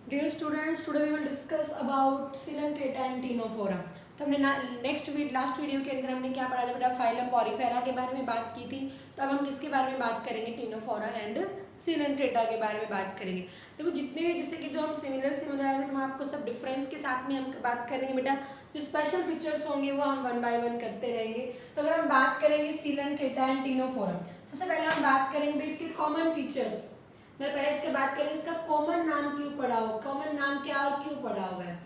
Dear students, today we will discuss about Coelenterata and Ctenophora. तो हमने last video के अंदर हमने क्या पढ़ा था बेटा, फाइलम पॉरीफेरा के बारे में बात की थी। तो अब हम किसके बारे में बात करेंगे, टीनोफोरा एंड Coelenterata के बारे में बात करेंगे। देखो जितने भी जैसे कि जो हम सिमिलर आएगा तो हम आपको सब डिफरेंस के साथ में हम बात करेंगे बेटा। जो स्पेशल फीचर्स होंगे वो हम वन बाय वन करते रहेंगे। तो अगर हम बात करेंगे Coelenterata एंड टीनोफोरा, सबसे पहले हम बात करेंगे इसके कॉमन फीचर्स। मैं पहले इसके बात करें इसका कॉमन नाम क्यों पड़ा हो, कॉमन नाम क्या और क्यों पड़ा हुआ है।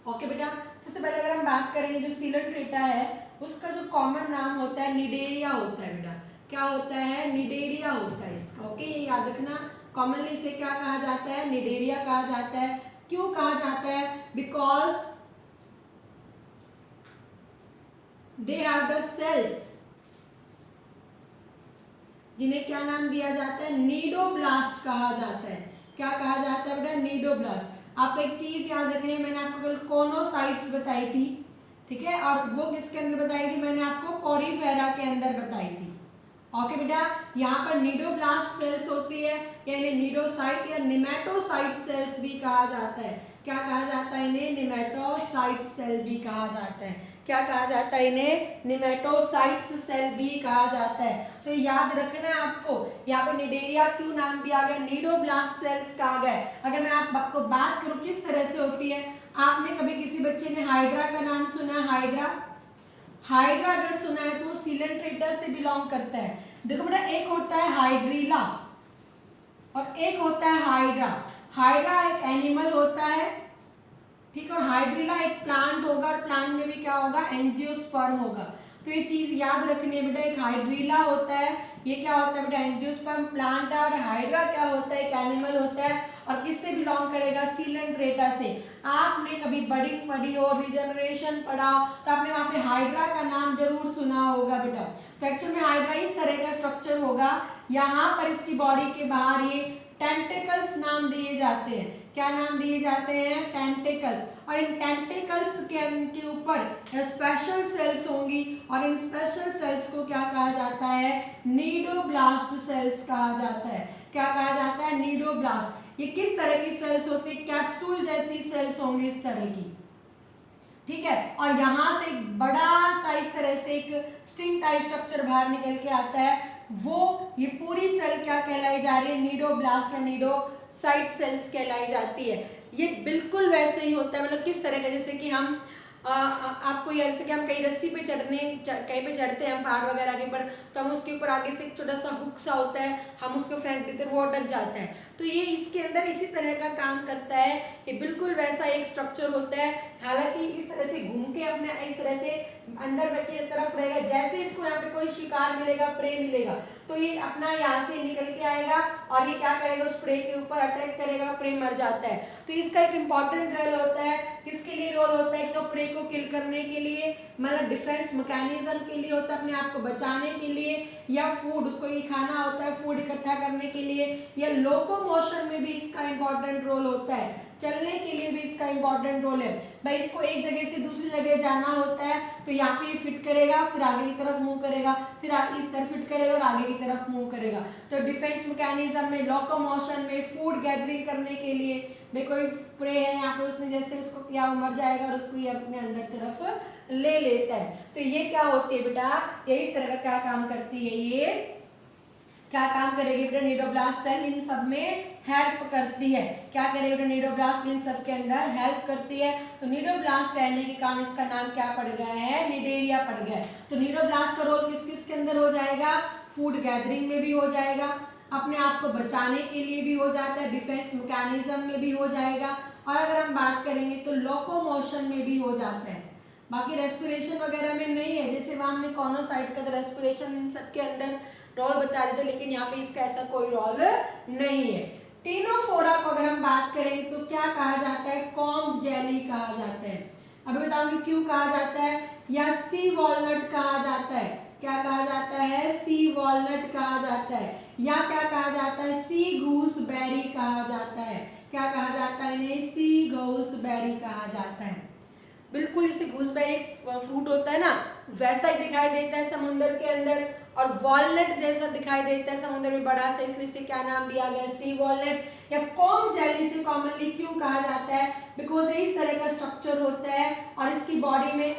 ओके बेटा, सबसे पहले अगर हम बात करेंगे जो Coelenterata है उसका जो कॉमन नाम होता है निडेरिया होता है बेटा। क्या होता है, निडेरिया होता है इसका। ओके, ये याद रखना, कॉमनली इसे क्या कहा जाता है, निडेरिया कहा जाता है। क्यों कहा जाता है, because they have the cells जिन्हें क्या नाम दिया जाता है, नीडोब्लास्ट कहा जाता है। क्या कहा जाता है बेटा, नीडोब्लास्ट। आप एक चीज याद रखनी है, मैंने आपको कल कोनोसाइट्स बताई थी, ठीक है, और वो किसके अंदर बताई थी, मैंने आपको पॉरीफेरा के अंदर बताई थी। ओके बेटा, यहाँ पर नीडोब्लास्ट सेल्स होती है, यानी नीडोसाइट या निमेटोसाइट सेल्स भी कहा जाता है। क्या कहा जाता है इन्हें, निमेटोसाइट सेल भी कहा जाता है। क्या कहा जाता है इन्हें, निमेटोसाइट्स सेल भी कहा जाता है। तो याद रखना है आपको, यहाँ पे निडेरिया क्यों नाम दिया गया, नीडोब्लास्ट सेल्स कहा गया। अगर मैं आपको बात करूं किस तरह से होती है, आपने कभी किसी बच्चे ने हाइड्रा का नाम सुना है, हाइड्रा अगर सुना है तो वो Coelenterata से बिलोंग करता है। देखो बेटा, एक होता है हाइड्रीला और एक होता है हाइड्रा। हाइड्रा एक एनिमल होता है, ठीक है, और हाइड्रीला एक प्लांट होगा, और प्लांट में भी क्या होगा, एंजियोस्पर्म होगा। तो ये चीज याद रखनी है बेटा, एक हाइड्रीला होता है, ये क्या होता है बेटा, एंजियोस्पर्म प्लांट है, और हाइड्रा क्या होता है, एक एनिमल होता है, और किससे बिलोंग करेगा, Coelenterata से। आपने कभी बड़ी पढ़ी हो, रीजनरेशन पढ़ा तो आपने वहां पे हाइड्रा का नाम जरूर सुना होगा बेटा। तो एक्चुअल में हाइड्रा इस तरह का स्ट्रक्चर होगा, यहाँ पर इसकी बॉडी के बाहर ये टेंटिकल्स नाम दिए जाते हैं। क्या नाम दिए जाते हैं, टेंटिकल्स। और इन टेंटिकल्स के ऊपर स्पेशल सेल्स होंगी, और इन स्पेशल सेल्स को क्या कहा जाता है, नीडोब्लास्ट सेल्स कहा जाता है। क्या कहा जाता है, नीडोब्लास्ट। ये किस तरह की सेल्स होती है, कैप्सूल जैसी सेल्स होंगी इस तरह की, ठीक है, और यहां से एक बड़ा सा इस तरह से एक स्ट्रिंग टाइप स्ट्रक्चर बाहर निकल के आता है। वो ये पूरी सेल क्या कहलाई जा रही है, नीडोब्लास्ट या नीडोसाइट सेल्स कहलाई जाती है। ये बिल्कुल वैसे ही होता है, मतलब किस तरह का, जैसे कि हम आपको जैसे कि हम कहीं रस्सी पे कहीं पे चढ़ते हैं हम पहाड़ वगैरह के ऊपर, तो हम उसके ऊपर आगे से एक छोटा सा हुक सा होता है, हम उसको फेंक देते हैं, वो अटक जाता है। तो ये इसके अंदर इसी तरह का काम करता है। ये बिल्कुल वैसा एक स्ट्रक्चर होता है, हालांकि इस तरह से घूम के अपने इस तरह से अंदर की तरफ रहेगा। जैसे इसको यहाँ पे कोई शिकार मिलेगा, प्रे मिलेगा, तो ये अपना यहाँ से निकल के आएगा और ये क्या करेगा, उस प्रे के ऊपर अटैक करेगा, प्रे मर जाता है। तो इसका एक इंपॉर्टेंट रोल होता है, किसके लिए रोल होता है, तो प्रे को किल करने के लिए, मतलब डिफेंस मैकेनिज्म के लिए होता है, अपने आप को बचाने के लिए, या फूड, उसको ये खाना होता है, फूड इकट्ठा करने के लिए, या लोकोमोशन में भी इसका इंपॉर्टेंट रोल होता है, चलने के लिए भी इसका इंपॉर्टेंट रोल है। भाई इसको एक जगह से दूसरी जगह जाना होता है, तो यहाँ पे फिट करेगा, फिर आगे की तरफ मूव करेगा, फिर इस तरफ फिट करेगा और आगे की तरफ मूव करेगा। तो डिफेंस मैकेनिज्म में, लोकोमोशन में, फूड गैदरिंग करने के लिए, भाई कोई प्रे है यहाँ पे, उसने जैसे उसको किया वो मर जाएगा और उसको ये अपने अंदर तरफ ले लेता है। तो ये क्या होती है बेटा, ये इस तरह का क्या काम करती है, ये क्या काम करेगी बेटा, नीडोब्लास्ट सेल इन सब में हेल्प करती है। क्या करेगी बेटा, नीडोब्लास्ट इन सब के अंदर हेल्प करती है। तो नीडोब्लास्ट रहने के कारण इसका नाम क्या पड़ गया है, निडेरिया पड़ गया है। तो नीडोब्लास्ट का रोल किस किस के अंदर हो जाएगा, फूड गैदरिंग में भी हो जाएगा, अपने आप को बचाने के लिए भी हो जाता है, डिफेंस मैकेनिज्म में भी हो जाएगा, और अगर हम बात करेंगे तो लोकोमोशन में भी हो जाता है। बाकी रेस्पिरेशन वगैरह में नहीं है, जैसे वहां हमने कॉनोसाइट का रेस्पिरेशन इन सब के अंदर रोल बता रहे थे, लेकिन यहाँ पे इसका ऐसा कोई रोल नहीं है। टीनोफोरा को अगर हम बात करेंगे तो क्या कहा जाता है, कॉम्ब जेली कहा जाता है। अभी बताऊंगी क्यों कहा जाता है, या सी वॉलनट कहा जाता है। क्या कहा जाता है, सी वॉलनट कहा जाता है, या क्या कहा जाता है, सी गूसबेरी कहा जाता है। क्या कहा जाता है इन्हें, सी गूसबेरी कहा जाता है। बिल्कुल जैसे गूसबेरी फ्रूट होता है ना, वैसा ही दिखाई देता है समुद्र के अंदर, और वॉलनट जैसा दिखाई देता है समुद्र में बड़ा सा, इसलिए इसे क्या नाम दिया गया, सी वॉलनट। या कॉम जेली से कॉमनली क्यों कहा जाता है, बिकॉज इस तरह का स्ट्रक्चर होता है और इसकी बॉडी में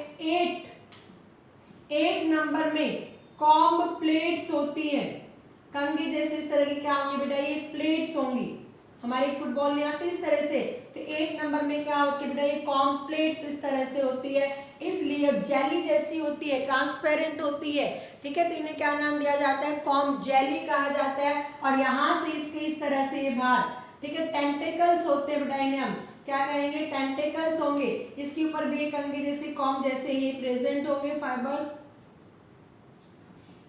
8 नंबर में कॉम्ब प्लेट्स होती है। कंघी जैसे इस तरह की क्या होंगी बेटा, ये प्लेट्स होंगी। हमारी फुटबॉल नहीं आती इस तरह से, तो 8 नंबर में क्या होती है बेटा, ये कॉम्ब प्लेट्स इस तरह से होती है, इसलिए जेली जैसी होती है, ट्रांसपेरेंट होती है। ठीक है, तो इन्हें क्या नाम दिया जाता है, कॉम्ब जेली कहा जाता है। और यहाँ से इसके इस तरह से ये बाहर, ठीक है, टेंटिकल्स होते हैं बेटा, इन्हें हम क्या कहेंगे, टेंटिकल्स होंगे। इसके ऊपर भी एक कंघी जैसे कॉम्ब जैसे ही प्रेजेंट होंगे फाइबर,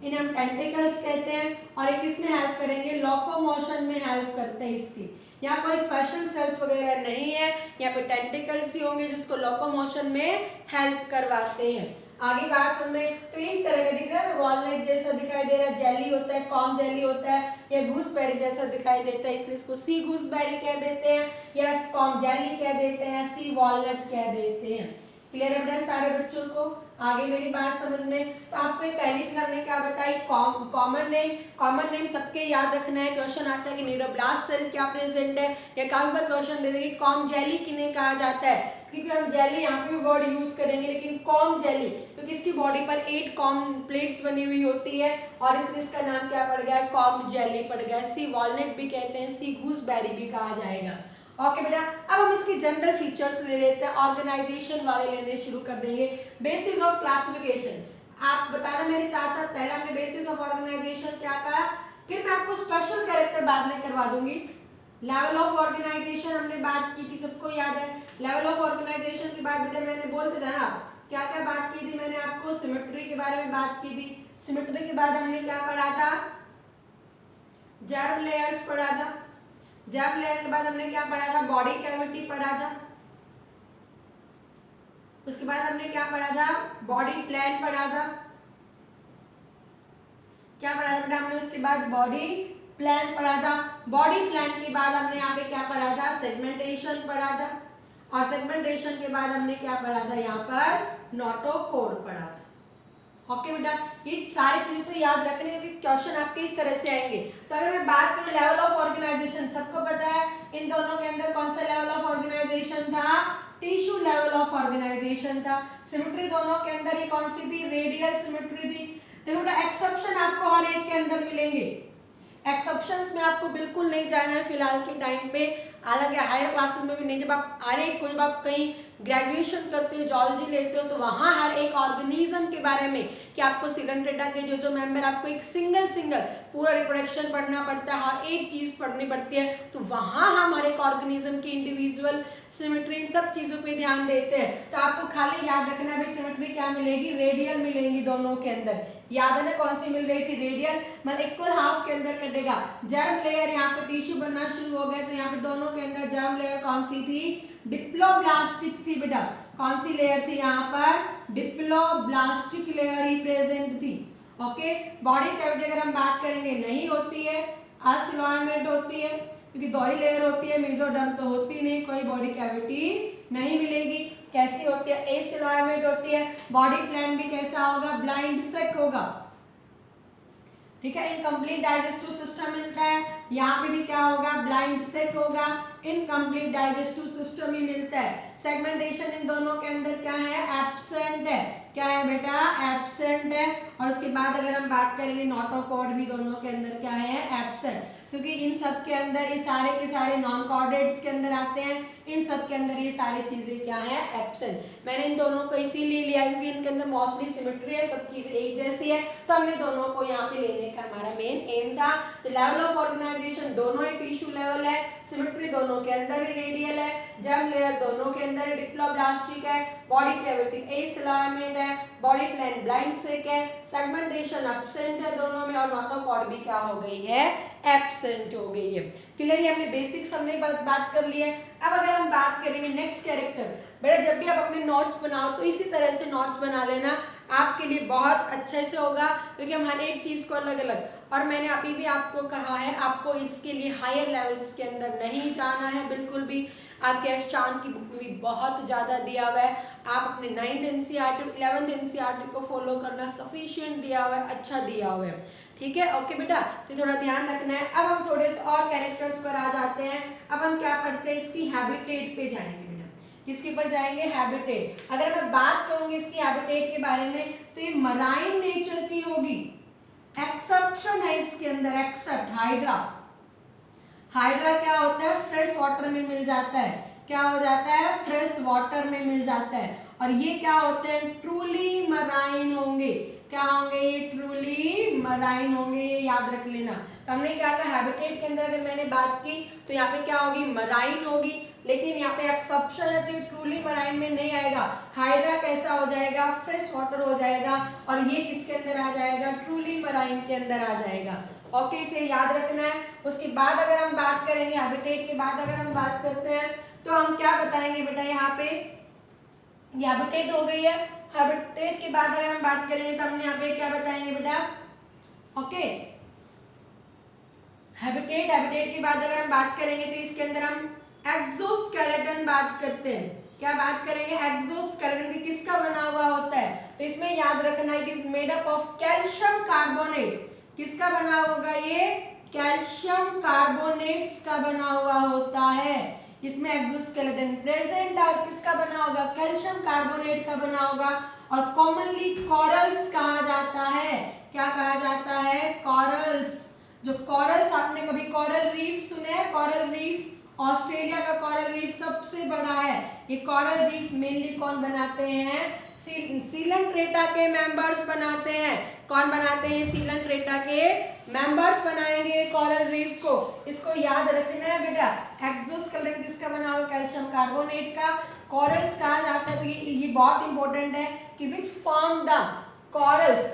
इन्हें हम टेंटिकल्स कहते हैं। और एक इसमें हेल्प करेंगे, लोकोमोशन में हेल्प करते हैं इसकी। यहाँ कोई स्पेशल सेल्स वगैरह नहीं है, यहाँ पे टेंटिकल्स ही होंगे जिसको लोकोमोशन में हेल्प करवाते हैं। आगे बात समझ में, तो इस तरह का दिख रहा है, वॉलनट जैसा दिखाई दे रहा है, जेली होता है, कॉम जेली होता है, या गूसबेरी जैसा दिखाई देता है, इसलिए इसको सी गूसबेरी कह देते हैं, या कॉम जेली कह देते हैं, या सी वॉलनट कह देते हैं। क्लियर है बेटा सारे बच्चों को, आगे मेरी बात समझ में। तो आपको पहली चीज हमने क्या बताई, कॉमन नेम सबके याद रखना है। क्वेश्चन आता है कि न्यूरोब्लास्ट सेल क्या प्रेजेंट है, या कहाँ पर क्वेश्चन दे देंगे कॉम जेली किन्हें कहा जाता है, क्योंकि हम जेली यहाँ पे वर्ड यूज करेंगे, लेकिन कॉम जेली क्योंकि इसकी बॉडी पर 8 कॉम प्लेट्स बनी हुई होती है, और इसलिए इसका नाम क्या पड़ गया, कॉम जेली पड़ गया। सी वॉलनट भी कहते हैं, सी गूसबेरी भी कहा जाएगा। ओके बेटा, अब हम इसके जनरल फीचर्स ले लेते हैं, ऑर्गेनाइजेशन वाले लेने शुरू कर देंगे। बेसिस ऑफ क्लासिफिकेशन, आप बताना मेरे साथ साथ, पहले हमने बेसिस ऑफ ऑर्गेनाइजेशन क्या कहा, फिर मैं आपको स्पेशल कैरेक्टर बाद में करवा दूंगी। लेवल ऑफ ऑर्गेनाइजेशन हमने बात की थी, सबको याद है। लेवल ऑफ ऑर्गेनाइजेशन के बाद बेटा मैंने बोलते जाना क्या क्या बात की थी, मैंने आपको सिमेट्री के बारे में बात की थी। सिमेट्री के बाद हमने क्या पढ़ा था, जर्म लेयर्स पढ़ा था। जर्म लेयर के बाद हमने क्या पढ़ा था, बॉडी कैविटी पढ़ा था। उसके बाद हमने क्या पढ़ा था, बॉडी प्लान पढ़ा था। क्या पढ़ा था बेटा हमने, उसके बाद बॉडी प्लान पढ़ा था। बॉडी प्लान के बाद हमने यहाँ पे क्या पढ़ा था, सेगमेंटेशन पढ़ा था। और सेगमेंटेशन के बाद हमने क्या पढ़ा था, यहाँ पर नोटोकोड पढ़ा था। ओके बेटा, ये सारी चीजें तो याद रखने क्योंकि क्वेश्चन आपके इस तरह से आएंगे। तो अगर मैं बात करूं लेवल ऑफ ऑर्गेनाइजेशन, सबको पता है इन दोनों के अंदर कौन सा लेवल ऑफ ऑर्गेनाइजेशन था, टिश्यू लेवल ऑफ ऑर्गेनाइजेशन था। सिमेट्री दोनों के अंदर ये कौन सी थी, रेडियल सिमेट्री थी। देखो बेटा एक्सेप्शन आपको हर एक के अंदर मिलेंगे, एक्सेप्शंस में आपको बिल्कुल नहीं जाना है फिलहाल के टाइम पे, हालांकि हायर क्लासेस में भी नहीं। जब आप हर एक को, जब आप कहीं ग्रेजुएशन करते हो, जूलॉजी लेते हो, तो वहाँ हर एक ऑर्गेनिज्म के बारे में कि आपको सिलेंड्रेटा के जो मेंबर, आपको एक सिंगल पूरा रिप्रोडक्शन पढ़ना पड़ता है, हर एक चीज़ पढ़नी पड़ती है। तो वहाँ हम हर एक ऑर्गेनिज्म की इंडिविजुअल सिमेट्री, इन सब चीज़ों पे ध्यान देते हैं। तो आपको खाली याद रखना भाई सिमेट्री क्या मिलेगी, रेडियल मिलेंगी दोनों के अंदर। याद है ना कौन सी मिल रही थी, रेडियल, मतलब इक्वल हाफ के अंदर कटेगा। जर्म लेयर यहाँ पे टिश्यू बनना शुरू हो गया, तो यहाँ पे दोनों के अंदर जर्म लेयर कौन सी थी, डिप्लोब्लास्टिक थी बेटा। कौन सी लेयर थी यहाँ पर, डिप्लोब्लास्टिक लेयर ही प्रेजेंट थी। ओके, बॉडी कैविटी अगर हम बात करेंगे नहीं होती है, असिलॉयमेट होती है, क्योंकि दो ही लेयर होती है, मेसोडर्म तो होती नहीं, कोई बॉडी कैविटी नहीं मिलेगी। कैसी होती है, एसिलॉयमेट होती है। बॉडी प्लान भी कैसा होगा, ब्लाइंड सेक होगा। ठीक है, इनकम्प्लीट डाइजेस्टिव सिस्टम मिलता है, यहाँ पे भी क्या होगा, ब्लाइंड सेक होगा, इनकम्प्लीट डाइजेस्टिव सिस्टम ही मिलता है। सेगमेंटेशन इन दोनों के अंदर क्या है, एब्सेंट है। क्या है बेटा, एब्सेंट है। और उसके बाद अगर हम बात करेंगे नोटोकॉर्ड भी दोनों के अंदर क्या है, एब्सेंट, क्योंकि इन सब के अंदर ये सारे के सारे नॉन कॉर्डेट्स के अंदर आते हैं, इन सब के अंदर ये सारी चीजें क्या है, एब्सेंट। मैंने इन दोनों को इसीलिए लिया क्योंकि इनके अंदर मोस्टली सिमेट्री है, सब चीजें एक जैसी है, तो हमने दोनों को यहाँ पे लेने का हमारा मेन एम था। तो लेवल ऑफ ऑर्गेनाइजेशन दोनों ही टिश्यू लेवल है, सिमेट्री दोनों के अंदर ही रेडियल है, जर्म लेयर दोनों के अंदर डिप्लोब्लास्टिक है, बॉडी कैविटी एसिलॉयमेट है, बॉडी प्लान ब्लाइंड सेक है, सेगमेंटेशन एब्सेंट है दोनों में, और नोटोकॉर्ड भी क्या हो गई है, एब्सेंट हो गई है। क्लियर, हमने बेसिक्स हमने बात कर ली है। अब अगर हम बात करेंगे नेक्स्ट कैरेक्टर, बेटा जब भी आप अपने नोट्स बनाओ तो इसी तरह से नोट्स बना लेना, आपके लिए बहुत अच्छे से होगा, क्योंकि हम हर एक चीज़ को अलग अलग, और मैंने अभी भी आपको कहा है आपको इसके लिए हायर लेवल्स के अंदर नहीं जाना है बिल्कुल भी। आपके एस चांद की बुक में भी बहुत ज़्यादा दिया हुआ है, आप अपने 9th NCERT 11th NCERT को फॉलो करना, सफिशिएंट दिया हुआ है, अच्छा दिया हुआ है, ठीक है। ओके बेटा, तो थोड़ा ध्यान रखना है। अब हम थोड़े से और कैरेक्टर्स पर आ जाते हैं। अब हम क्या पढ़ते हैं, इसकी हैबिटेट पे जाएंगे बेटा, किसके ऊपर जाएंगे, हैबिटेट। अगर मैं बात करूंगी इसकी हैबिटेट के बारे में तो ये मराइन नेचर की होगी, एक्सेप्शन है इसके अंदर, एक्सेप्ट हाइड्रा। हाइड्रा क्या होता है, फ्रेश वाटर में मिल जाता है, क्या हो जाता है, फ्रेश वाटर में मिल जाता है। और ये क्या होते हैं, ट्रूली मराइन होंगे, क्या होंगे, ये ट्रूली मराइन होंगे, ये याद रख लेना। तो हमने क्या कहा, हैबिटेट के अंदर अगर मैंने बात की तो यहाँ पे क्या होगी, मराइन होगी, लेकिन यहाँ पे एक्सेप्शन है तो ट्रूली मराइन में नहीं आएगा। हाइड्रा कैसा हो जाएगा, फ्रेश वाटर हो जाएगा, और ये किसके अंदर आ जाएगा, ट्रूली मराइन के अंदर आ जाएगा। ओके, इसे याद रखना है। उसके बाद अगर हम बात करेंगे, हैबिटेट के बाद अगर हम बात करते हैं तो हम क्या बताएंगे बेटा, यहाँ पे हैबिटेट हो गई है। हैबिटेट के बाद अगर हम बात करेंगे तो हम यहाँ पे क्या बताएंगे बेटा, ओके, हैबिटेट के बाद अगर हम बात करेंगे तो इसके अंदर हम एक्सोस्केलेटन बात करते हैं। क्या बात करेंगे, एक्सोस्केलेटन की किसका बना हुआ होता है, तो इसमें याद रखना it is made up of calcium carbonate. किसका बना होगा, ये कैल्शियम कार्बोनेट्स का बना हुआ होता है। इसमें एक्सोस्केलेटन प्रेजेंट और किसका बना होगा, कैल्शियम कार्बोनेट का बना होगा। और कॉमनली कॉरल्स कहा जाता है, क्या कहा जाता है, कॉरल्स। जो कॉरल्स, आपने कभी कॉरल रीफ सुने हैं, कॉरल रीफ ऑस्ट्रेलिया का कॉरल रीफ सबसे बड़ा है। ये कॉरल रीफ मेनली कौन बनाते हैं, सीलन-ट्रेटा के मेंबर्स बनाते हैं। कौन बनाते हैं, सीलन-ट्रेटा के मेंबर्स बनाएंगे कॉरल रीफ को। इसको याद रखना है बेटा। एक्सोस्केलेटन किसका बना हुआ, कैल्शियम कार्बोनेट का। कॉरल्स कहा जाता है, तो ये बहुत इंपॉर्टेंट है कि विच फॉर्म द कॉरल्स,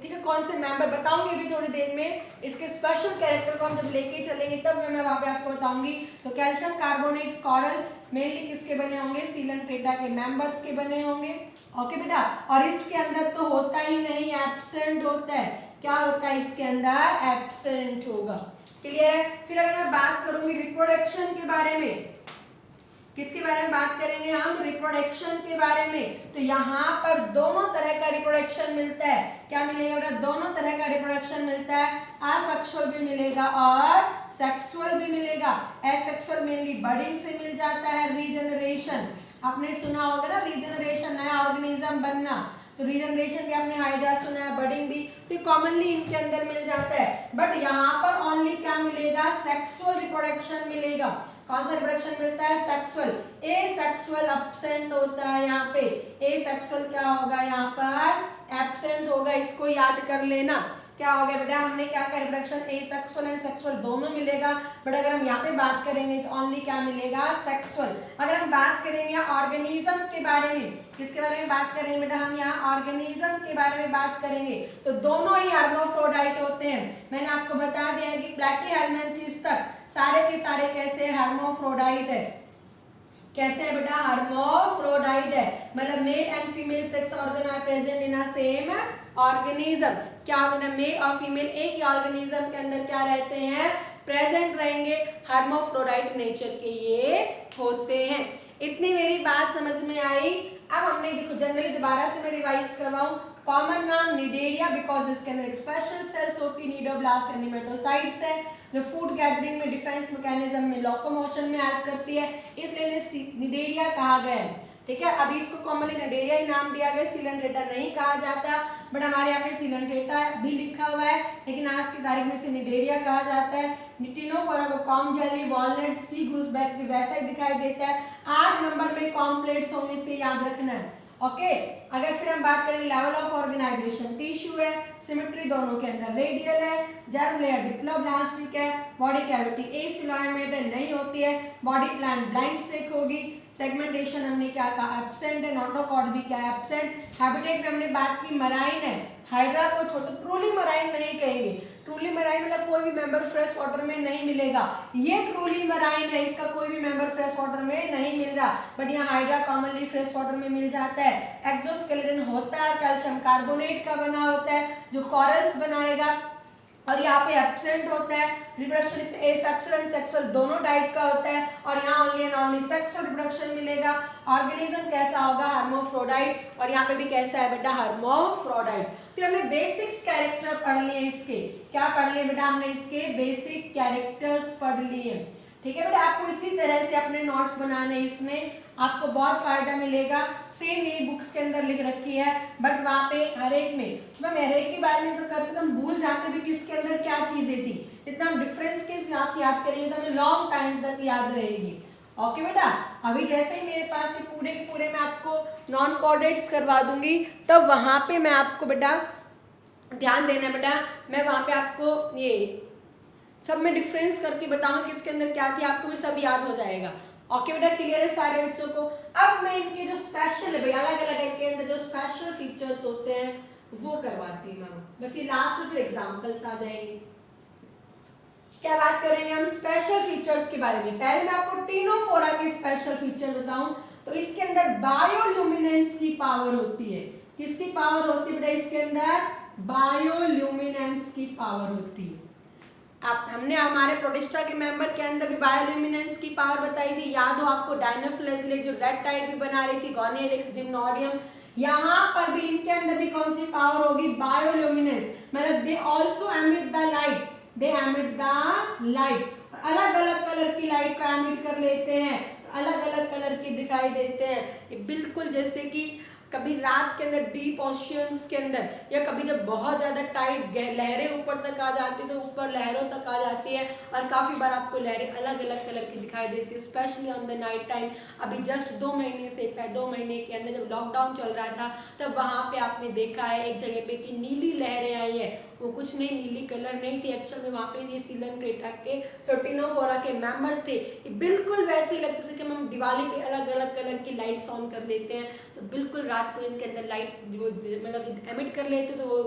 ठीक है, कौन से मेंबर बताऊंगी अभी थोड़ी देर में। इसके स्पेशल कैरेक्टर को हम जब लेके चलेंगे तब मैं वहां पे आपको बताऊंगी। तो कैल्शियम कार्बोनेट कॉरल्स मेनली किसके बने होंगे, सीलन-ट्रेटा के मेंबर्स के बने होंगे। ओके बेटा, और इसके अंदर तो होता ही नहीं, एब्सेंट होता है। क्या होता है इसके अंदर, एब्सेंट होगा। क्लियर है। फिर अगर मैं बात करूंगी रिप्रोडक्शन के बारे में, किसके बारे में बात करेंगे हम, रिप्रोडक्शन के बारे में। तो यहाँ पर दोनों तरह का रिप्रोडक्शन मिलता है। क्या मिलेगा बेटा, दोनों तरह का रिप्रोडक्शन मिलता है। असेक्सुअल भी मिलेगा और सेक्सुअल भी मिलेगा। एसेक्सुअल मेनली बर्डिंग से मिल जाता है, रीजनरेशन आपने सुना होगा ना, रीजनरेशन नया ऑर्गेनिज्म बनना। तो रीजनरेशन भी आपने हाइड्रा सुना है, बर्डिंग भी, तो कॉमनली इनके अंदर मिल जाता है। बट यहाँ पर ओनली क्या मिलेगा, सेक्सुअल रिप्रोडक्शन मिलेगा। कौन सा रिप्रोडक्शन मिलता है, सेक्सुअल। ए सेक्सुअल एब्सेंट होता है यहाँ पे। ए सेक्सुअल क्या होगा, यहाँ पर एब्सेंट होगा। इसको याद कर लेना। क्या हो गया बेटा, हमने क्या कहा, reproduction A sexual and sexual दोनों मिलेगा। बट अगर हम यहाँ पे बात करेंगे तो ओनली क्या मिलेगा, सेक्सुअल। अगर हम बात करेंगे ऑर्गेनिज्म के बारे में, किसके बारे में बात करेंगे बेटा, हम यहाँ ऑर्गेनिज्म के बारे में बात करेंगे तो दोनों ही हर्माफ्रोडाइट होते हैं। मैंने आपको बता दिया है कि प्लैटीहेल्मिन्थेस तक सारे के सारे कैसे हर्माफ्रोडाइट है। कैसे है बेटा, हर्माफ्रोडाइट है, मतलब male and female sex organ are present in a same organism. क्या होगा, मेल और फीमेल एक ही ऑर्गेनिज्म के अंदर क्या रहते हैं, प्रेजेंट रहेंगे। हर्माफ्रोडाइट नेचर के ये होते हैं। इतनी मेरी बात समझ में आई। अब हमने देखो जनरली दोबारा से मैं रिवाइज करवाऊं, कॉमन नाम निडेरिया बिकॉज इसके अंदर स्पेशल सेल्स होती, नीडोब्लास्ट एंड नेमेटोसाइट्स है, जो फूड गैदरिंग में, डिफेंस मैकेनिज्म में, लोकोमोशन में हेल्प करती है, इसलिए इन्हें निडेरिया कहा गया है। ठीक है, अभी इसको कॉमनली निडेरिया ही नाम दिया गया, सीलन-ट्रेटा नहीं कहा जाता। बट हमारे यहाँ पे सीलन-ट्रेटा भी लिखा हुआ है, लेकिन आज की तारीख में से निडेरिया कहा जाता है। निटिनोफोरा को कॉम जेली, वॉलनट, सी गूसबेरी वैसा ही दिखाई देता है। 8 नंबर में कॉम्प्लेट्स होंगे, इसे याद रखना है। ओके, अगर फिर हम बात करें लेवल ऑफ ऑर्गेनाइजेशन, टिश्यू है, सिमेट्री दोनों के अंदर रेडियल है, जर्म लेयर डिप्लोब्लास्टिक है, बॉडी कैविटी एसिलोमेटेड नहीं होती है, बॉडी प्लान ब्लाइंड सेक होगी, सेगमेंटेशन हमने क्या कहा, एब्सेंट है, नोटोकॉर्ड भी क्या एब्सेंट। हैबिटेट में हमने बात की मराइन है, हाइड्रा को छोड़, ट्रूली मराइन नहीं कहेंगे। ट्रूली मराइन मतलब कोई भी मेंबर फ्रेश वाटर में नहीं मिलेगा। ये ट्रूली मराइन है, इसका कोई भी मेंबर फ्रेश वाटर में नहीं मिल रहा। बट यहाँ हाइड्रा कॉमनली फ्रेश वाटर में मिल जाता है। एक्सोस्केलेटन होता है, कैल्शियम कार्बोनेट का बना होता है, जो कॉरल्स बनाएगा। और यहाँ पे एब्सेंट होता है रिप्रोडक्शन, इसमें एसेक्सुअल एंड सेक्सुअल दोनों टाइप का होता है, और यहाँ only and only sexual reproduction मिलेगा। ऑर्गेनिज्म कैसा होगा, हर्माफ्रोडाइट, और यहाँ पे भी कैसा है बेटा, हर्माफ्रोडाइट। तो हमने बेसिक्स कैरेक्टर पढ़ लिए इसके, क्या पढ़ लिए बेटा, हमने इसके बेसिक कैरेक्टर्स पढ़ लिए। ठीक है बेटा, आपको इसी तरह से अपने नोट्स बनाने, इसमें आपको बहुत फायदा मिलेगा। सेम यही बुक्स के अंदर लिख रखी है, बट वहाँ पे हर एक में मैम हर एक के बारे में तो करते तो हम भूल जाते भी किसके अंदर क्या चीजें थी। इतना हम डिफरेंस के साथ याद करेंगे तो हमें लॉन्ग टाइम तक याद रहेगी। ओके बेटा, अभी जैसे ही मेरे पास ये पूरे के पूरे मैं आपको नॉन कोऑर्डिनेट्स करवा दूंगी, तो वहाँ पे मैं आपको बेटा ध्यान देना बेटा, मैं वहाँ पे आपको ये सब में डिफरेंस करके बताऊंगा किसके अंदर क्या थी, आपको भी सब याद हो जाएगा। ओके बेटा, क्लियर है सारे बच्चों को। अब मैं इनके जो स्पेशल है भाई, अलग अलग इनके अंदर जो स्पेशल फीचर्स होते हैं वो करवाती हूँ मैम, बस ये लास्ट में फिर एग्जांपल्स आ जाएंगे। क्या बात करेंगे हम स्पेशल फीचर्स के बारे में। पहले मैं आपको टिनोफोरा के स्पेशल फीचर बताऊं, तो इसके अंदर बायोल्यूमिनेंस की पावर होती है। किसकी पावर होती है बेटा, इसके अंदर बायोल्यूमिनेंस की पावर होती है। आप हमने हमारे प्रोटिस्टा के मेंबर के अंदर भी बायोल्यूमिनेंस की पावर बताई थी, याद हो आपको, डायनोफ्लैजिलेट जो रेड टाइड भी बना रही थी, गोनियलिक्स, जिम्नोडियम, यहाँ पर भी इनके अंदर भी कौन सी पावर होगी, बायोल्यूमिनेंस, मतलब they also emit the light, they emit the light, अलग अलग कलर की लाइट को एमिट कर लेते हैं, तो अलग अलग कलर के दिखाई देते हैं। बिल्कुल जैसे कि कभी रात के अंदर डीप ओशियंस के अंदर, या कभी जब बहुत ज्यादा टाइट लहरें ऊपर तक आ जाती है तो ऊपर लहरों तक आ जाती है, और काफी बार आपको लहरें अलग अलग कलर की दिखाई देती है, specially on the night time. अभी जस्ट 2 महीने के अंदर जब लॉकडाउन चल रहा था, तब वहां पे आपने देखा है एक जगह पे कि नीली लहरें आई है, वो कुछ नहीं, नीली कलर नहीं थी एक्चुअल में, वहाँ पे ये सीलन क्रेटा के टिनोफोरा के मेंबर्स थे। बिल्कुल वैसे ही लगता है कि हम दिवाली पे अलग अलग कलर की लाइट्स ऑन कर लेते हैं, तो बिल्कुल रात को इनके अंदर लाइट वो मतलब एमिट कर लेते तो वो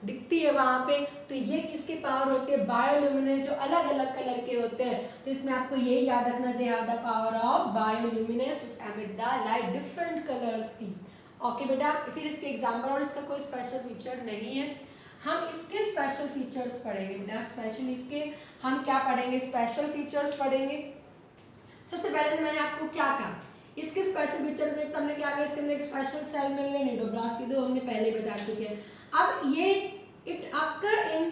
दिखती है वहाँ पे। तो ये किसकी पावर होती है, बायोल्यूमिनेंस, जो अलग अलग कलर के होते हैं। तो इसमें आपको ये याद रखना, दे have the power of bioluminescence which emit the light different colours की। ओके बेटा, फिर इसके एग्जांपल, और इसका कोई स्पेशल फीचर नहीं है, हम इसके स्पेशल फीचर्स पढ़ेंगे बेटा। स्पेशल इसके हम क्या पढ़ेंगे, स्पेशल फीचर्स पढ़ेंगे। सबसे पहले तो मैंने आपको क्या कहा, इसके स्पेशल फीचर्स में हमने क्या कहा, इसके अंदर एक स्पेशल सेल मिलने निडोब्लास्ट की, तो हमने पहले बता चुके हैं। अब ये इट अकर इन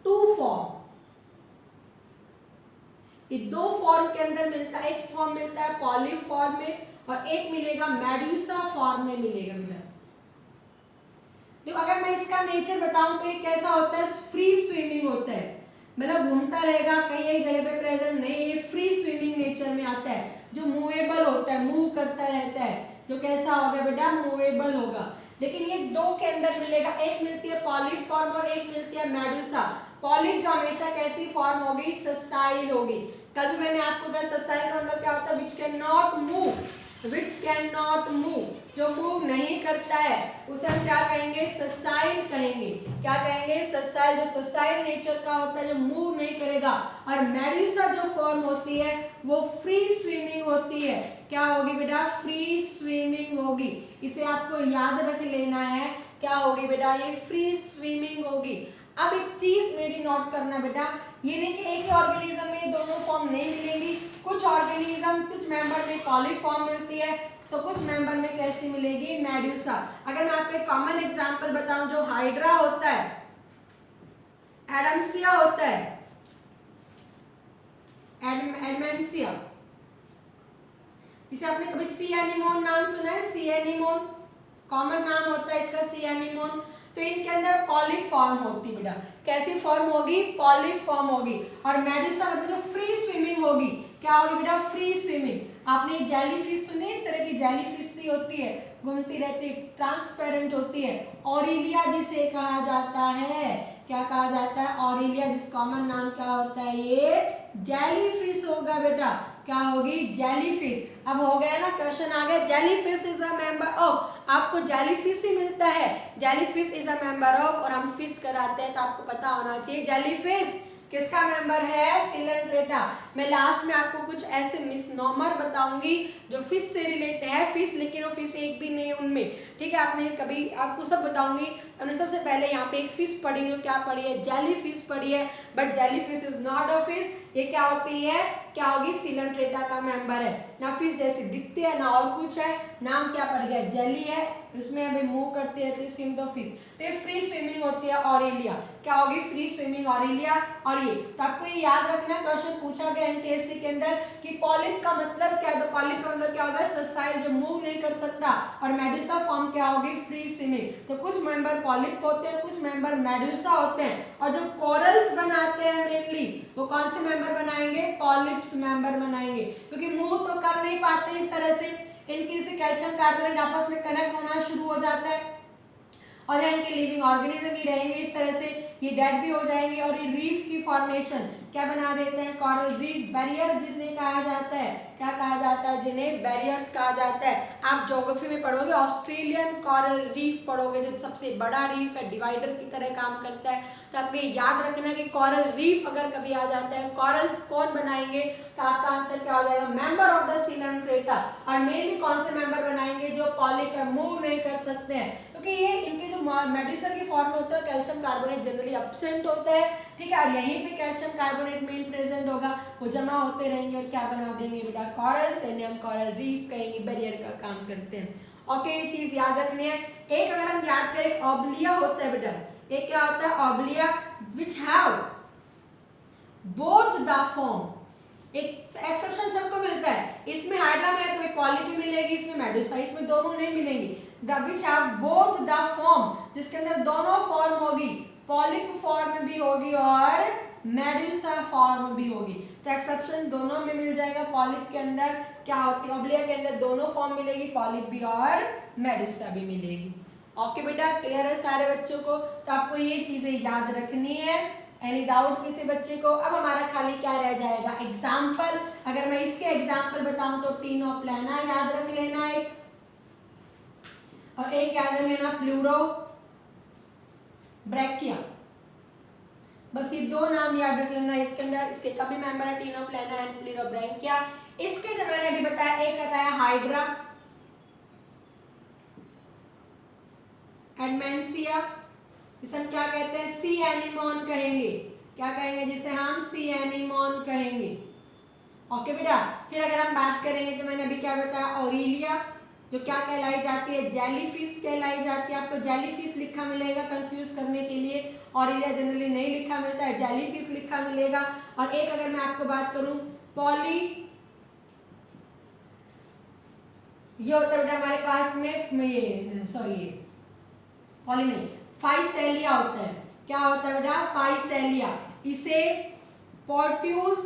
2 फॉर्म, ये 2 फॉर्म के अंदर मिलता है। एक फॉर्म मिलता है पॉलीफॉर्म में, और एक मिलेगा मेडुसा फॉर्म में मिलेगा बेटा। तो अगर मैं इसका नेचर बताऊं तो ये कैसा होता है, फ्री स्विमिंग होता है, मतलब घूमता रहेगा, कहीं एक जगह पे प्रेजेंट नहीं, ये फ्री स्विमिंग नेचर में आता है, जो मूवेबल होता है, मूव करता रहता है, जो कैसा होगा बेटा, मूवेबल होगा। लेकिन ये 2 के अंदर मिलेगा, एक मिलती है पॉलीफॉर्म और एक मिलती है मेडुसा। पॉलिप जो हमेशा कैसी फॉर्म होगी, ससाइल होगी। कल भी मैंने आपको बताया ससाइल का मतलब क्या होता है, which can not move, which can not move, जो मूव नहीं करता है उसे हम क्या कहेंगे, ससाइल कहेंगे। क्या कहेंगे, ससाइल, जो ससाइल नेचर का होता है, जो मूव नहीं करेगा। और मेडुसा जो फॉर्म होती है वो फ्री स्विमिंग होती है। क्या होगी बेटा, फ्री स्विमिंग होगी। इसे आपको याद रख लेना है, क्या होगी बेटा, ये फ्री स्विमिंग होगी। अब एक चीज मेरी नोट करना बेटा, ये नहीं कि एक ही ऑर्गेनिज्म में दोनों फॉर्म नहीं मिलेंगी, कुछ ऑर्गेनिज्म कुछ मेंबर में पॉलीफॉर्म मिलती है, तो कुछ मेंबर में कैसी मिलेगी, मेडुसा। अगर मैं आपको एक कॉमन एग्जांपल बताऊं, जो हाइड्रा होता है, एडम्सिया होता है, एडमेंसिया, इसे आपने कभी सी एनीमोन नाम सुना है, सी एनीमोन कॉमन नाम होता है इसका, सी एनीमोन। तो इनके अंदर पॉलीफॉर्म होती बेटा, कैसी फॉर्म होगी, पॉलीफॉर्म होगी। और मेडुसा मतलब जो फ्री स्विमिंग होगी, क्या होगी बेटा, फ्री स्विमिंग। आपने जेलीफिश सुनी, इस तरह की जेलीफिश सी होती है, घूमती रहती है, ट्रांसपेरेंट होती है, ऑरिलिया जिसे कहा जाता है, क्या कहा जाता है, ऑरिलिया, जिस कॉमन नाम क्या होता है, ये जेलीफिश होगा बेटा। क्या होगी, जेलीफिश। अब हो गया ना, क्वेश्चन आ गया, jellyfish is a member of, आपको जेलीफिश ही मिलता है, jellyfish is a member of, और हम फिश कराते हैं तो आपको पता होना चाहिए जेलीफिश किसका मेंबर है? सिलेंट्रेटा। मैं लास्ट में आपको कुछ ऐसे मिसनॉमर बताऊंगी जो फिश से रिलेटेड है, फिश लेकिन वो फिश एक भी नहीं है उनमें, ठीक है। आपने कभी आपको सब बताऊंगी। हमने सबसे पहले यहाँ पे एक फिश पढ़ी जो क्या पढ़ी है? जेली फिश पढ़ी है, but jelly fish is not a fish. ये क्या होती है? क्या होगी? सिलेंट्रेटा का मेंबर है ना। फिश जैसी दिखती है ना और कुछ है, नाम क्या पड़ गया? जेली है, इसमें अभी मूव करती है तो स्विम द फिश। तो ये फ्री स्विमिंग होती है ऑरेलिया। क्या होगी? Free swimming Aurelia. और ये तो आपको ये याद रखना है, क्वेश्चन पूछा गया एमटीएससी के अंदर कि पॉलिप का मतलब क्या है? तो पॉलिप का मतलब क्या होगा? ससाइल, जो मूव नहीं कर सकता। और मेडुसा फॉर्म क्या होगी? Free swimming. तो कुछ मेंबर पॉलिप होते हैं, कुछ मेंबर मेडुसा होते हैं। और जो कोरल्स बनाते हैं मेनली, वो कौन से मेंबर बनाएंगे? पॉलिप्स मेंबर बनाएंगे, क्योंकि मूव तो कर नहीं पाते इस तरह से। इनकी से कैल्शियम कार्बोनेट आपस में कनेक्ट होना शुरू हो जाता है और यहाँ इनके लिविंग ऑर्गेनिज्म ही रहेंगे इस तरह से, ये डेड भी हो जाएंगे। और ये रीफ की फॉर्मेशन क्या बना देते हैं? कोरल रीफ बैरियर जिन्हें कहा जाता है, क्या कहा जाता है? जिन्हें बैरियर्स कहा जाता है। आप ज्योग्राफी में पढ़ोगे, ऑस्ट्रेलियन कोरल रीफ पढ़ोगे, जो सबसे बड़ा रीफ है, डिवाइडर की तरह काम करता है। तो आपको याद रखना कि कोरल रीफ अगर कभी आ जाता है, कोरल्स कौन बनाएंगे? तो आपका आंसर क्या हो जाएगा? Member of the Coelenterata. और मेनली कौन से मेंबर बनाएंगे? जो पॉलिप है, मूव नहीं कर सकते हैं, क्योंकि ये इनके जो मेडुसा की फॉर्म में होता है, कैल्शियम कार्बोनेट जनरली एब्सेंट होता है, ठीक है। और यहीं पे कैल्शियम कार्बोनेट मेन प्रेजेंट होगा, वो जमा होते रहेंगे और क्या बना देंगे बेटा? कोरल्स, यानी हम कोरल रीफ कहेंगे, बैरियर का काम करते हैं। ओके, ये चीज याद रखनी है। एक अगर हम याद करें, ऑब्लिया होता है बेटा, एक क्या होता है? Obelia which have both the form. एक एक्सेप्शन सबको मिलता है, इसमें हाइड्रा में है तो पॉलिप भी मिलेगी, इसमें मेडुसा, इसमें दोनों नहीं मिलेंगी। The which have both the form, जिसके अंदर दोनों फॉर्म होगी, पॉलिप फॉर्म भी होगी और मेडुसा फॉर्म भी होगी। तो एक्सेप्शन दोनों में मिल जाएगा। पॉलिप के अंदर क्या होती है? ऑब्लिया के अंदर दोनों फॉर्म मिलेगी, पॉलिप भी और मेडुसा भी मिलेगी। ओके बेटा, क्लियर है सारे बच्चों को? तो आपको ये चीजें याद रखनी है। एनी डाउट किसी बच्चे को? अब हमारा खाली क्या रह जाएगा? एग्जाम्पल। अगर मैं इसके एग्जाम्पल बताऊं तो टीनोप्लेना याद रख लेना एक, और एक याद रख लेना प्लूरो ब्रैकिया। बस ये दो नाम याद रख लेना। इसके अंदर इसके कभी मेंबर है टीनोप्लेना एंड प्लूरोब्रैकिया। इसके जो मैंने अभी बताया, एक बताया हाइड्रा, एडमेंसिया, जिसे हम क्या कहते हैं? सी एनीमोन कहेंगे। क्या कहेंगे? जिसे हम सी एनीमोन कहेंगे। ओके बेटा, फिर अगर हम बात करेंगे तो मैंने अभी क्या बताया? ऑरेलिया, जो क्या कहलाई जाती है? जेलीफिश कहलाई जाती है। आपको जेलीफिश लिखा मिलेगा कंफ्यूज करने के लिए, ऑरेलिया जनरली नहीं लिखा मिलता है, जेलीफिश लिखा मिलेगा। और एक अगर मैं आपको बात करूं, पॉली, ये होता है बेटा हमारे पास में ये सॉरी पॉली नहीं, फाइसेलिया होता है। क्या होता है बेटा? फाइसेलिया। इसे पोर्ट्यूज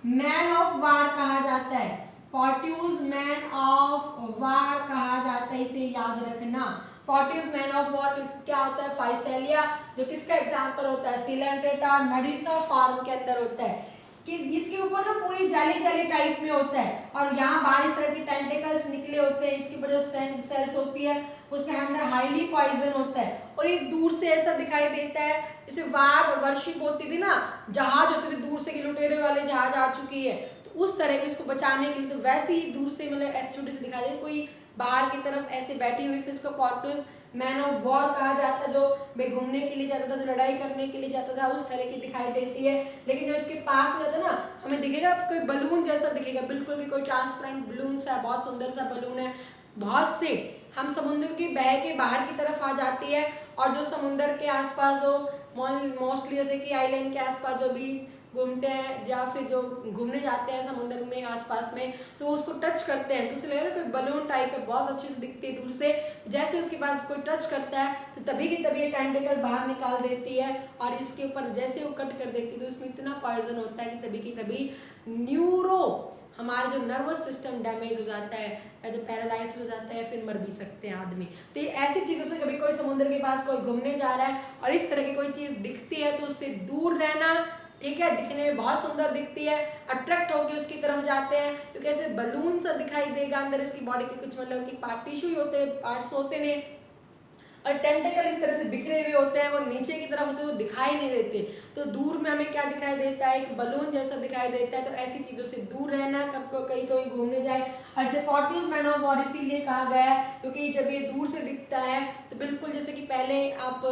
मैन ऑफ वार कहा जाता है, पोर्ट्यूज मैन ऑफ वार कहा जाता है, इसे याद रखना। पोर्ट्यूज मैन ऑफ वार क्या होता है? फाइसेलिया, जो किसका एग्जांपल होता है? सिलेंट्रेटा और मेडुसा फॉर्म के अंदर होता है, कि इसके ऊपर ना पूरी जाली जाली टाइप में होता है और यहाँ बाहर इस तरह की टेंटिकल्स निकले होते हैं। इसके ऊपर जो सेल्स होती है उसके अंदर हाईली पॉइजन होता है और ये दूर से ऐसा दिखाई देता है जैसे वार वर्शिप होती थी ना, जहाज होते थे दूर से कि लुटेरे वाले जहाज आ चुकी है, तो उस तरह के इसको बचाने के लिए तो वैसे ही दूर से मतलब ऐसे छोटे से दिखाई दे, कोई बाहर की तरफ ऐसे बैठी हुई, इसलिए इसको पोर्ट्यूज मैन ऑफ वॉर कहा जाता है। जो भाई घूमने के लिए जाता था, जो लड़ाई करने के लिए जाता था, उस तरह की दिखाई देती है। लेकिन जब इसके पास में जाता है ना, हमें दिखेगा कोई बलून जैसा दिखेगा, बिल्कुल भी कोई ट्रांसपेरेंट बलून सा, बहुत सुंदर सा बलून है। बहुत से हम समुद्र की बह के बाहर की तरफ आ जाती है और जो समुद्र के आसपास जो मोस्टली जैसे कि आइलैंड के आसपास जो भी घूमते हैं या फिर जो घूमने जाते हैं समुद्र में आसपास में, तो उसको टच करते हैं तो उसे लगेगा कोई बलून टाइप है, बहुत अच्छी से दिखती है दूर से। जैसे उसके पास कोई टच करता है तो तभी की तभी ये टेंटिकल बाहर निकाल देती है और इसके ऊपर जैसे वो कट कर देती है तो उसमें इतना पॉइजन होता है कि तभी की तभी न्यूरो हमारा जो नर्वस सिस्टम डैमेज हो जाता है या जो पैरालाइज हो जाता है, फिर मर भी सकते हैं आदमी। तो ये ऐसी चीज़ों से कभी कोई समुद्र के पास कोई घूमने जा रहा है और इस तरह की कोई चीज़ दिखती है तो उससे दूर रहना, ठीक है। दिखने में बहुत सुंदर दिखती है, अट्रैक्ट होकर उसकी तरफ जाते हैं क्योंकि ऐसे बलून सा दिखाई देगा, अंदर इसकी बॉडी के कुछ मतलब कि पार्ट टिश्यू होते हैं, पार्ट्स होते हैं, और टेंटिकल इस तरह से बिखरे हुए होते हैं, वो नीचे की तरफ होते हैं, वो दिखाई नहीं देते। तो दूर में हमें क्या दिखाई देता है, एक बलून जैसा दिखाई देता है। तो ऐसी चीजों से दूर रहना, कब को कहीं कहीं घूमने जाए। और इसे पॉट्यूस मैन ऑफ वॉर इसीलिए कहा गया है क्योंकि जब ये दूर से दिखता है तो बिल्कुल जैसे कि पहले आप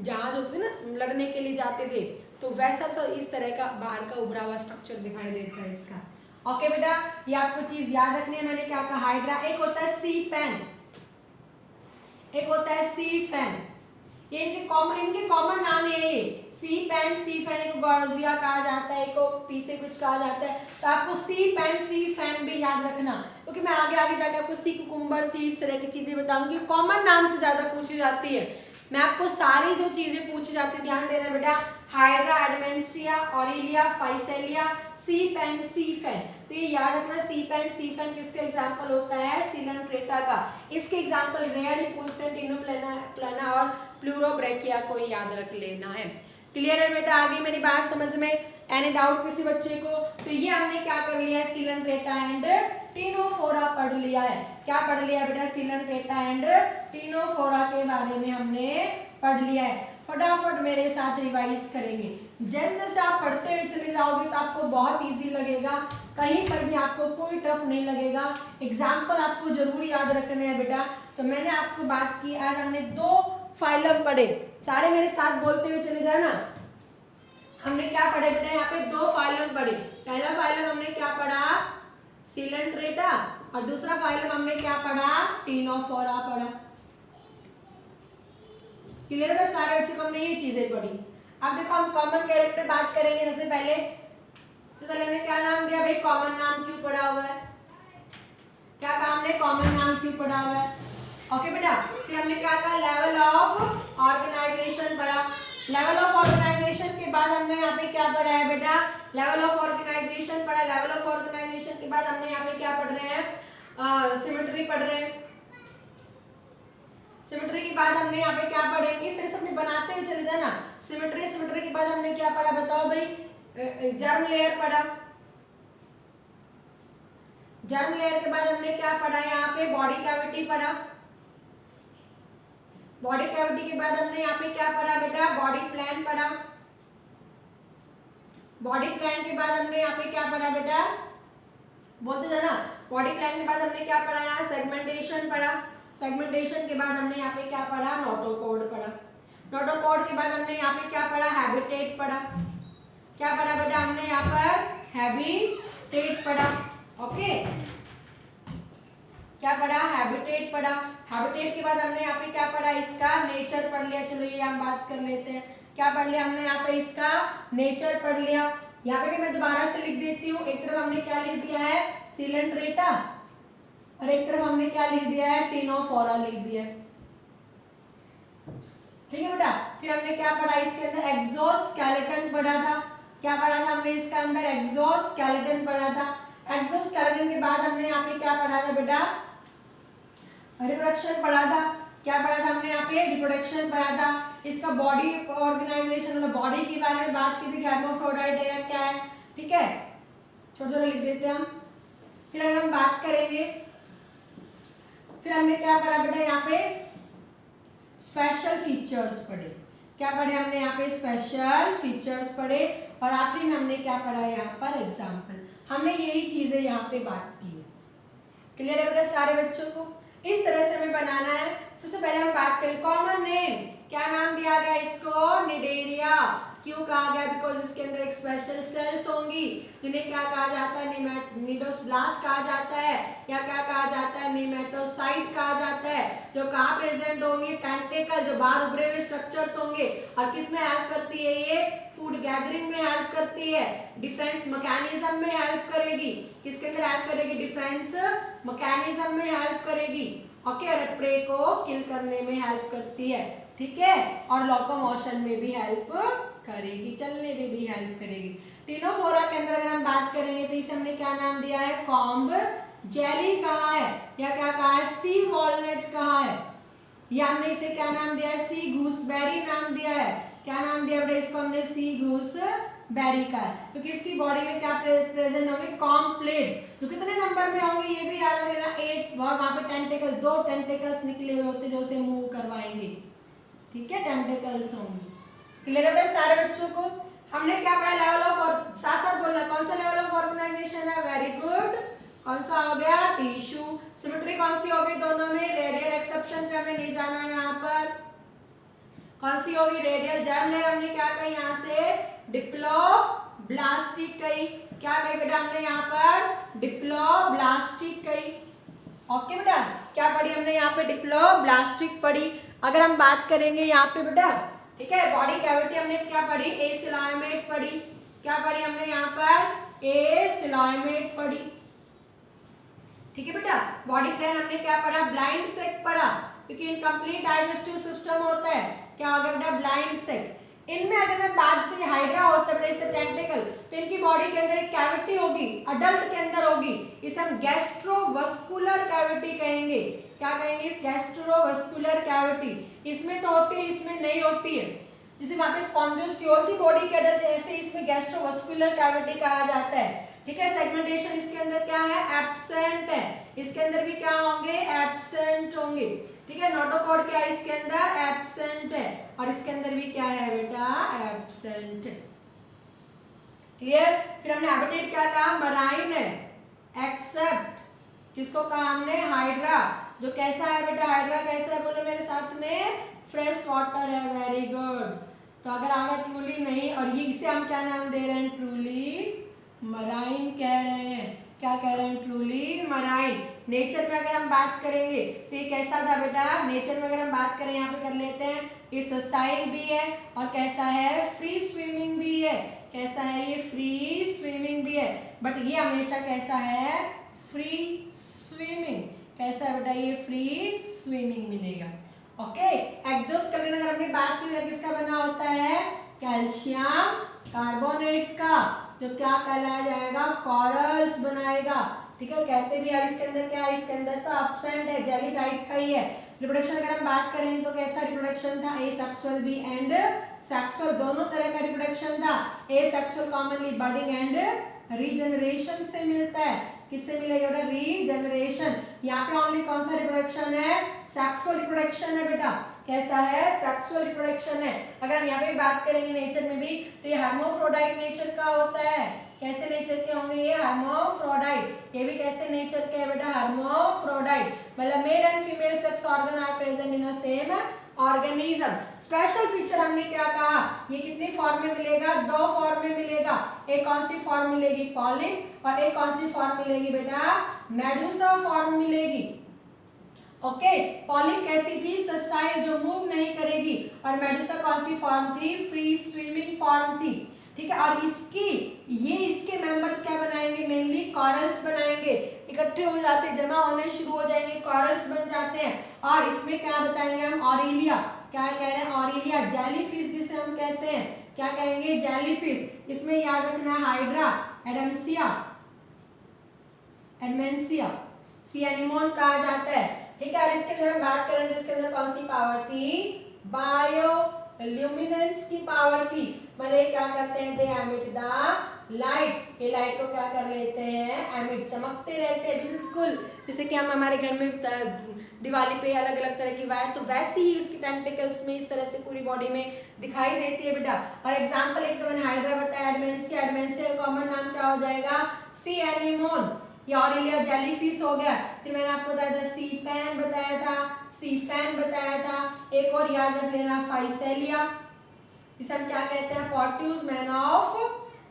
जहाज होते थे ना लड़ने के लिए जाते थे, तो वैसा सा इस तरह का बाहर का उभरा हुआ स्ट्रक्चर दिखाई देता है इसका। ओके बेटा, ये आपको चीज याद रखनी है। मैंने क्या कहा, हाइड्रा। एक होता है सी पेन, एक होता है सी फैन। ये इनके कॉमन नाम है ये, सी पेन, सी फैन। एक को गॉर्जिया कहा जाता है, एक को पी से कुछ कहा जाता है। तो आपको सी पेन, सी फैन भी याद रखना, क्योंकि मैं आगे आगे जाके आपको सी कुकुम्बर, सी इस तरह की चीजें बताऊंगी। कॉमन नाम से ज्यादा पूछी जाती है। मैं आपको सारी जो चीजें पूछी जाती है ध्यान देना बेटा। हाइड्रा, एडमेंशिया, ऑरिलिया, फाइसेलिया, सी पेन, सी फैन। तो ये याद रखना, सी पेन, सी फैन किसका एग्जाम्पल होता है, सिलेंट्रेटा का। इसके एग्जाम्पल रेयर ही पूछते हैं, टिनोप्लेना और प्लूरोब्रैकिया को याद रख लेना है। क्लियर है बेटा, आगे मेरी बात समझ में? एनी डाउट किसी बच्चे को? तो ये हमने क्या कर लिया है, सिलेंट्रेटा एंड टिनोफोरा पढ़ लिया है। क्या पढ़ लिया बेटा, सिलेंट्रेटा एंड टिनोफोरा के बारे में हमने पढ़ लिया है। फटाफट मेरे साथ रिवाइज करेंगे। जैसे जैसे आप पढ़ते हुए चले जाओगे तो आपको बहुत इजी लगेगा, कहीं पर भी आपको कोई टफ नहीं लगेगा। एग्जाम्पल आपको जरूर याद रखने हैं बेटा। तो मैंने आपको बात की, आज हमने 2 फाइलम पढ़े। सारे मेरे साथ बोलते हुए चले जाना। हमने क्या पढ़े बेटा, यहाँ पे 2 फाइलम पढ़े। पहला फाइलम हमने क्या पढ़ा, सिलेंट्रेटा, और दूसरा फाइलम हमने क्या पढ़ा, टिनोफोरा पढ़ा। क्लियर है? सारे बच्चों को हमने ये चीजें पढ़ी। अब देखो हम कॉमन कैरेक्टर बात करेंगे। सबसे पहले हमने क्या नाम दिया भाई, कॉमन नाम क्यों पढ़ा हुआ है, क्या कहा हमने, कॉमन नाम क्यों पढ़ा हुआ है। ओके बेटा, फिर हमने क्या कहा, लेवल ऑफ ऑर्गेनाइजेशन पढ़ा। लेवल ऑफ ऑर्गेनाइजेशन के बाद हमने यहाँ पे क्या पढ़ा है बेटा, लेवल ऑफ ऑर्गेनाइजेशन पढ़ा। लेवल ऑफ ऑर्गेनाइजेशन के बाद हमने यहाँ पे क्या पढ़ रहे हैं, सिमेट्री पढ़ रहे हैं। सिमेट्री के बाद हमने यहाँ पे क्या पढ़ेंगे, इस तरह से हमने बनाते हुए चले जाना। सिमेट्री के बाद हमने क्या पढ़ा बताओ भाई, जर्म लेयर पढ़ा। जर्म लेयर के बाद हमने क्या पढ़ा, यहाँ पे बॉडी कैविटी पढ़ा। बॉडी कैविटी के बाद हमने यहाँ पे क्या पढ़ा बेटा, बॉडी प्लान पढ़ा। बॉडी प्लान के बाद हमने यहाँ पे क्या पढ़ा बेटा, बोलते जाना। बॉडी प्लान के बाद हमने क्या पढ़ा, यहाँ सेगमेंटेशन पढ़ा। सेगमेंटेशन के बाद हमने यहाँ पे क्या पढ़ा, नोटोकोड पढ़ा। नोटोकोड के बाद हमने यहाँ पे क्या पढ़ा, हैबिटेट पढ़ा। क्या पढ़ा बेटा हमने यहाँ पर, हैबिटेट पढ़ा। ओके, क्या पढ़ा, हैबिटेट पढ़ा। हैबिटेट के बाद हमने यहाँ पे क्या पढ़ा, इसका नेचर पढ़ लिया। चलो ये हम बात कर लेते हैं। क्या पढ़ लिया हमने यहाँ पे, इसका नेचर पढ़ लिया। यहाँ पे भी मैं दोबारा से लिख देती हूँ। एक तरफ हमने क्या लिख दिया है, सिलेंट्रेटा, और एक तरफ हमने क्या लिख दिया है, टिनोफोरा लिख दिया। ठीक है बेटा, फिर हमने क्या पढ़ा, इसके अंदर एक्सोस्केलेटन पढ़ा था। क्या पढ़ा था हमने, इसके अंदर एक्सोस्केलेटन पढ़ा था। एक्सोस्केलेटन के बाद हमने यहाँ पे क्या पढ़ा था बेटा, रिप्रोडक्शन पढ़ा था। क्या पढ़ा था हमने यहाँ पे, रिप्रोडक्शन पढ़ा था। इसका बॉडी ऑर्गेनाइजेशन, मतलब बॉडी के बारे में बात की थी, हेर्माफ्रोडाइट है या क्या है। ठीक है, छोटे छोटे लिख देते हैं हम। फिर अगर हम बात करेंगे, फिर हमने क्या पढ़ा बेटा, यहाँ पे स्पेशल फीचर्स पढ़े। क्या पढ़े हमने यहाँ पे, स्पेशल फीचर्स पढ़े। और आखिरी में हमने क्या पढ़ा यहाँ पर, एग्जाम्पल। हमने यही चीजें यहाँ पे बात की है। क्लियर है बेटा सारे बच्चों को? इस तरह से हमें बनाना है। सबसे पहले हम बात करें कॉमन नेम। क्या नाम दिया गया इसको, निडेरिया। क्यों कहा गया, बिकॉज इसके अंदर एक स्पेशल सेल्स होंगी जिन्हें क्या कहा जाता है, निडोब्लास्ट कहा जाता है, या क्या कहा जाता है, निमेटोसाइट कहा जाता है। जो कहाँ प्रेजेंट होंगी, टेंटेकल, जो बाहर उभरे हुए स्ट्रक्चर्स होंगे। और किस में हेल्प करती है ये, फूड गैदरिंग में हेल्प करती है, डिफेंस मैकेनिज्म में हेल्प करेगी। किसके अंदर हेल्प करेगी, डिफेंस मैकेनिज्म में हेल्प करेगी। ओके, और प्रे को किल करने में हेल्प करती है। ठीक है, और लोकोमोशन में भी हेल्प करेगी, चलने में भी हेल्प करेगी। टिनोफोरा के अंदर अगर हम बात करेंगे तो इसे हमने क्या नाम दिया है, कॉम्ब जेली कहा है, या क्या कहा है, सी वॉलनट कहा है, या हमने इसे क्या नाम दिया है, सी गूसबेरी नाम दिया है। क्या नाम दिया बेटा इसको हमने, सी गूसबेरी का है। क्योंकि इसकी बॉडी में क्या प्रेजेंट होंगे, कॉम्ब प्लेट्स। जो कितने नंबर में होंगे ये भी याद रखना, 8। और वहां पे टेंटेकल्स, 2 टेंटेकल्स निकले हुए होते जो उसे मूव करवाएंगे। ठीक है, टेंटिकल्स होंगी। क्लियर है बेटा सारे बच्चों को? हमने क्या पढ़ा, लेवल ऑफ, साथ साथ बोलना कौन सा लेवल ऑफ ऑर्गेनाइजेशन है, वेरी गुड। कौन सा हो गया, टिश्यू। सिमेट्री कौन सी होगी दोनों में, रेडियल, एक्सेप्शन पे हमें नहीं जाना है यहाँ पर। कौन सी होगी, रेडियल। जर्म लेयर हमने क्या कही यहाँ से, डिप्लोब्लास्टिक कही। क्या कही बेटा हमने यहाँ पर, डिप्लोब्लास्टिक कही। ओके बेटा, क्या पढ़ी हमने यहाँ पे, डिप्लोब्लास्टिक पढ़ी। अगर हम बात करेंगे यहाँ पे बेटा, ठीक है, बॉडी कैविटी हमने क्या पढ़ी, ए सिलाइमेट पढ़ी। क्या पढ़ी हमने यहाँ पर, ए सिलाइमेट पढ़ी। ठीक है बेटा, बॉडी प्लान हमने क्या पढ़ा, ब्लाइंड सेक पढ़ा, क्योंकि इनकम्प्लीट डाइजेस्टिव सिस्टम होता है। क्या हो गया बेटा, ब्लाइंड सेक। इनमें अगर मैं बात से हाइड्रा होता है इसका टेंटिकल, तो इनकी बॉडी के अंदर एक कैविटी होगी, अडल्ट के अंदर होगी, इसे हम गैस्ट्रोवस्कुलर कैविटी कहेंगे। क्या कहेंगे, इस गैस्ट्रोवस्कुलर कैविटी। इसमें तो होती है, इसमें नहीं होती है। जैसे वहां पे स्पॉन्जियोल थी बॉडी के अडल्ट, ऐसे इसमें गैस्ट्रोवस्कुलर कैविटी कहा जाता है। ठीक है, सेगमेंटेशन इसके अंदर क्या है, एब्सेंट है। इसके अंदर भी क्या होंगे, एब्सेंट होंगे। ठीक है, नोटोकॉर्ड क्या है इसके अंदर, एब्सेंट है, और इसके अंदर भी क्या है बेटा, एब्सेंट है। क्लियर। फिर हमने हैबिटेट क्या कहा, मराइन है, एक्सेप्ट किसको कहा हमने, हाइड्रा। जो कैसा है बेटा, हाइड्रा कैसा है, बोलो मेरे साथ में, फ्रेश वाटर है, वेरी गुड। तो अगर आगे ट्रूली नहीं, और ये इसे हम क्या नाम दे रहे हैं, ट्रूली मराइन कह रहे हैं। क्या कह रहे हैं, ट्रूली मराइन। नेचर में अगर हम बात करेंगे तो ये कैसा था बेटा, नेचर में अगर हम बात करें यहाँ पे कर लेते हैं, ये ससाइल भी है और कैसा है, फ्री स्विमिंग भी है। कैसा है, ये फ्री स्विमिंग भी है, बट ये हमेशा कैसा है, फ्री स्विमिंग। कैसा है बेटा, ये फ्री स्विमिंग मिलेगा। ओके, एक्सोस्केलेटन अगर हमने बात की तो किसका बना होता है, कैल्शियम कार्बोनेट का, जो क्या कहलाया जाएगा, कॉरल्स बनाएगा। ठीक है, कहते भी यार इसके अंदर क्या है, इसके अंदर तो एब्सेंट है, जेली टाइप का ही है। रिप्रोडक्शन अगर हम बात करेंगे तो कैसा रिप्रोडक्शन था, asexual B and sexual, दोनों तरह का रिप्रोडक्शन था। Asexual commonly budding and regeneration से मिलता है। किससे मिलेगा बेटा, रीजनरेशन। यहाँ पे ओनली कौन सा रिप्रोडक्शन है, सेक्सुअल रिप्रोडक्शन है बेटा। कैसा है, सेक्सुअल रिप्रोडक्शन है। अगर हम यहाँ पे बात करेंगे नेचर में भी, तो ये हर्माफ्रोडाइट नेचर का होता है। कैसे नेचर के होंगे ये, हर्माफ्रोडाइट। ये भी कैसे नेचर के है बेटा, हर्माफ्रोडाइट। मतलब male and female sex organ are present in a same organism. Special feature हमने क्या कहा, ये कितनी फॉर्म में मिलेगा, दो फॉर्म में मिलेगा। एक कौन सी फॉर्म मिलेगी, पॉलिप, और एक कौन सी फॉर्म मिलेगी बेटा, मेडुसा फॉर्म मिलेगी। ओके, पॉलिप कैसी थी, ससाइल, जो मूव नहीं करेगी, और मेडुसा कौन सी फॉर्म थी, फ्री स्विमिंग फॉर्म थी। ठीक है, और इसके मेंबर्स क्या बनाएंगे, मेनली कॉरल्स बनाएंगे। इकट्ठे हो जाते, जमा होने शुरू हो जाएंगे, कॉरल्स बन जाते हैं। और इसमें क्या बताएंगे हम, ऑरिलिया। क्या कह रहे हैं, ऑरिलिया, जेलीफिश जिसे हम कहते हैं। क्या कहेंगे, जेलीफिश। इसमें याद रखना हाइड्रा, एडमेंसिया, सी एनिमोन कहा जाता है। ठीक है, और इसके अंदर हम बात करें तो इसके अंदर कौन सी पावर थी, बायोल्यूमिनेंस की पावर थी। मतलब क्या करते हैं, दे एमिट द लाइट। ये लाइट को क्या कर लेते हैं, एमिट, चमकते रहते हैं बिल्कुल। जैसे कि हम हमारे घर में दिवाली पे अलग अलग तरह की वायर, तो वैसे ही उसकी टेंटिकल्स में इस तरह से पूरी बॉडी में दिखाई देती है बेटा। और एग्जाम्पल एक तो मैंने हाइड्रा बताया, एडमेंसिया, एडमेंसिया का कॉमन नाम क्या हो जाएगा, सी एनिमोन। या ऑरिलिया जेलीफिश हो गया। फिर मैंने आपको बताया था सी पैन बताया था, सी फैन बताया था। एक और याद रख लेना, फाइसेलिया, इसे हम क्या कहते हैं, पॉट्यूस मैन ऑफ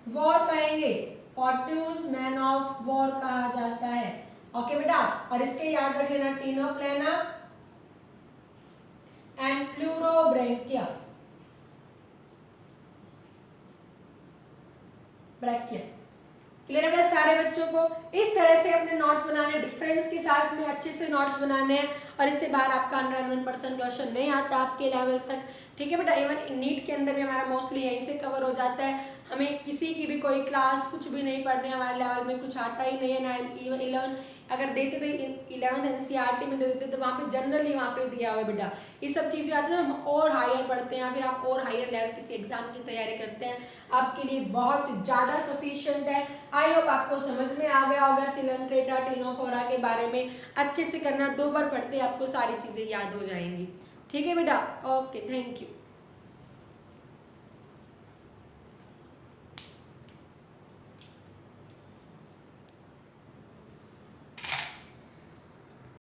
वॉर कहेंगे। पॉट्यूस मैन ऑफ वॉर कहा जाता है। ओके बेटा, और इसके याद रख लेना, टीनोप्लेना एंड प्लूरोब्रैंकिया, ब्रैकिया। क्लियर है सारे बच्चों को? इस तरह से अपने नोट्स बनाने, डिफरेंस के साथ में अच्छे से नोट्स बनाने हैं, और इससे बाहर आपका 100% क्वेश्चन नहीं आता आपके लेवल तक। ठीक है बेटा, इवन नीट के अंदर भी हमारा मोस्टली यहीं से कवर हो जाता है। हमें किसी की भी कोई क्लास कुछ भी नहीं पढ़ने, हमारे लेवल में कुछ आता ही नहीं है। 9 11 अगर देते तो 11th NCERT में दे देते, तो वहाँ पे जनरली वहाँ पे दिया हुआ है बेटा। ये सब चीज़ें आती हैं, हम और हायर पढ़ते हैं, फिर आप और हायर लेवल किसी एग्जाम की तैयारी करते हैं, आपके लिए बहुत ज़्यादा सफिशिएंट है। आई होप आपको समझ में आ गया होगा सिलेंट्रेटा टिनोफोरा के बारे में। अच्छे से करना, 2 बार पढ़ते आपको सारी चीज़ें याद हो जाएंगी। ठीक है बेटा, ओके, थैंक यू।